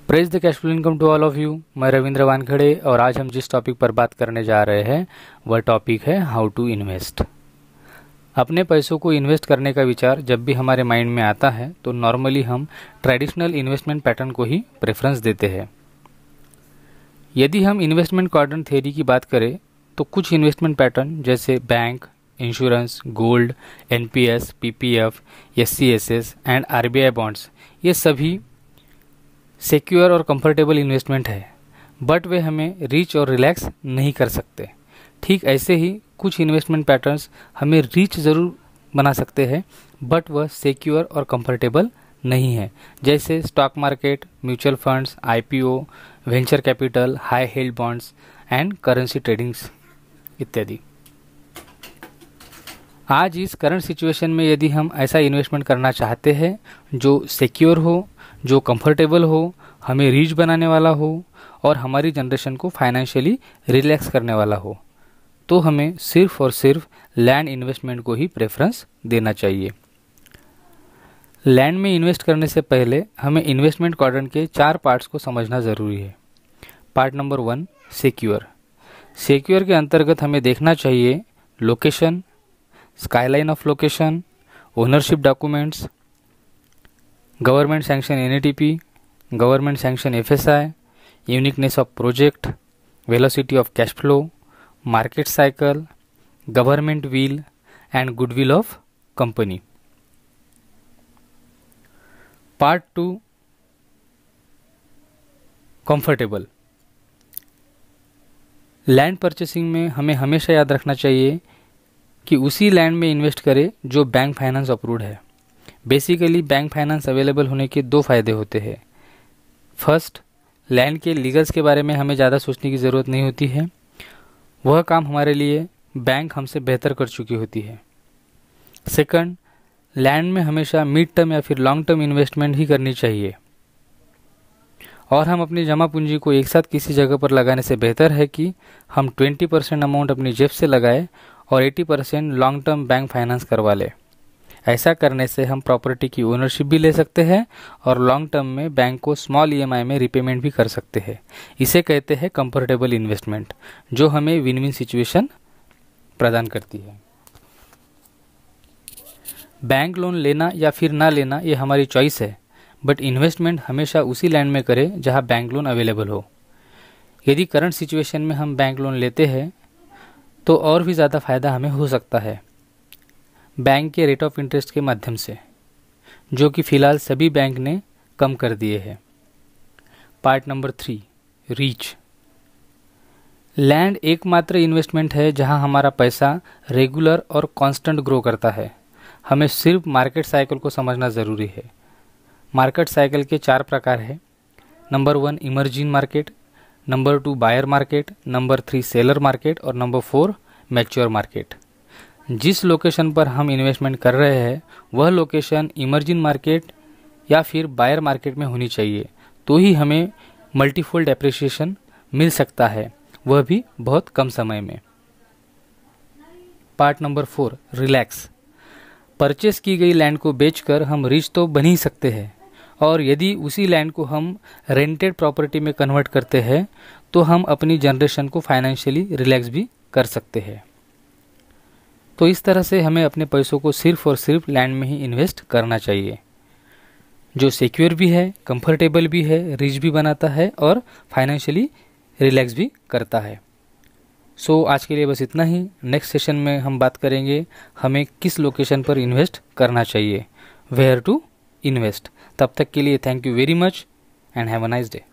Praise the cash flow income to all of you. मैं रविंद्र वानखड़े और आज हम जिस टॉपिक पर बात करने जा रहे हैं वह टॉपिक है हाउ टू इन्वेस्ट। अपने पैसों को इन्वेस्ट करने का विचार जब भी हमारे माइंड में आता है तो नॉर्मली हम ट्रेडिशनल इन्वेस्टमेंट पैटर्न को ही प्रेफरेंस देते हैं। यदि हम इन्वेस्टमेंट क्वाड्रेंट थ्योरी की बात करें तो कुछ इन्वेस्टमेंट पैटर्न जैसे bank, insurance, gold, NPS, PPF, SCSS and RBI bonds, ये सभी सिक्योर और कंफर्टेबल इन्वेस्टमेंट है, बट वे हमें रिच और रिलैक्स नहीं कर सकते। ठीक ऐसे ही कुछ इन्वेस्टमेंट पैटर्न्स हमें रिच ज़रूर बना सकते हैं, बट वह सिक्योर और कंफर्टेबल नहीं है, जैसे stock market, mutual funds, IPO, venture capital, high yield bonds and currency tradings इत्यादि। आज इस करंट सिचुएशन में यदि हम ऐसा इन्वेस्टमेंट करना चाहते हैं जो सिक्योर हो, जो कंफर्टेबल हो, हमें रिच बनाने वाला हो और हमारी जनरेशन को फाइनेंशियली रिलैक्स करने वाला हो, तो हमें सिर्फ और सिर्फ लैंड इन्वेस्टमेंट को ही प्रेफरेंस देना चाहिए। लैंड में इन्वेस्ट करने से पहले हमें इन्वेस्टमेंट क्वाड्रेंट के 4 पार्ट्स को समझना ज़रूरी है। Part number 1, secure. सिक्योर के अंतर्गत हमें देखना चाहिए location, skyline of location, ownership documents, government sanction NATP, government sanction FSI, uniqueness of project, velocity of cash flow, market cycle, government will and goodwill of company. Part 2, comfortable. Land purchasing में हमें हमेशा याद रखना चाहिए कि उसी land में invest करें जो बैंक फाइनेंस अप्रूव्ड है। बेसिकली बैंक फाइनेंस अवेलेबल होने के 2 फायदे होते हैं। फर्स्ट, लैंड के लीगल्स के बारे में हमें ज़्यादा सोचने की ज़रूरत नहीं होती है, वह काम हमारे लिए बैंक हमसे बेहतर कर चुकी होती है। सेकंड, लैंड में हमेशा मिड टर्म या फिर लॉन्ग टर्म इन्वेस्टमेंट ही करनी चाहिए और हम अपनी जमा पूंजी को एक साथ किसी जगह पर लगाने से बेहतर है कि हम 20% अमाउंट अपनी जेब से लगाएं और 80% लॉन्ग टर्म बैंक फाइनेंस करवा लें। ऐसा करने से हम प्रॉपर्टी की ओनरशिप भी ले सकते हैं और लॉन्ग टर्म में बैंक को स्मॉल ईएमआई में रिपेमेंट भी कर सकते हैं। इसे कहते हैं कंफर्टेबल इन्वेस्टमेंट, जो हमें विन विन सिचुएशन प्रदान करती है। बैंक लोन लेना या फिर ना लेना ये हमारी चॉइस है, बट इन्वेस्टमेंट हमेशा उसी लैंड में करें जहां बैंक लोन अवेलेबल हो। यदि करंट सिचुएशन में हम बैंक लोन लेते हैं तो और भी ज़्यादा फायदा हमें हो सकता है बैंक के रेट ऑफ इंटरेस्ट के माध्यम से, जो कि फ़िलहाल सभी बैंक ने कम कर दिए हैं। Part number 3, reach. लैंड एकमात्र इन्वेस्टमेंट है जहां हमारा पैसा रेगुलर और कांस्टेंट ग्रो करता है। हमें सिर्फ मार्केट साइकिल को समझना ज़रूरी है। मार्केट साइकिल के 4 प्रकार हैं। Number 1, emerging market, number 2, buyer market, number 3, seller market और नंबर 4, मैच्योर मार्केट। जिस लोकेशन पर हम इन्वेस्टमेंट कर रहे हैं वह लोकेशन इमर्जिंग मार्केट या फिर बायर मार्केट में होनी चाहिए, तो ही हमें मल्टीफोल्ड एप्रिसिएशन मिल सकता है, वह भी बहुत कम समय में। Part number 4, relax. परचेस की गई लैंड को बेचकर हम रिच तो बन ही सकते हैं, और यदि उसी लैंड को हम रेंटेड प्रॉपर्टी में कन्वर्ट करते हैं तो हम अपनी जनरेशन को फाइनेंशियली रिलैक्स भी कर सकते हैं। तो इस तरह से हमें अपने पैसों को सिर्फ और सिर्फ लैंड में ही इन्वेस्ट करना चाहिए, जो सिक्योर भी है, कंफर्टेबल भी है, रिच भी बनाता है और फाइनेंशियली रिलैक्स भी करता है। सो आज के लिए बस इतना ही। नेक्स्ट सेशन में हम बात करेंगे हमें किस लोकेशन पर इन्वेस्ट करना चाहिए, वेयर टू इन्वेस्ट। तब तक के लिए thank you very much and have a nice day.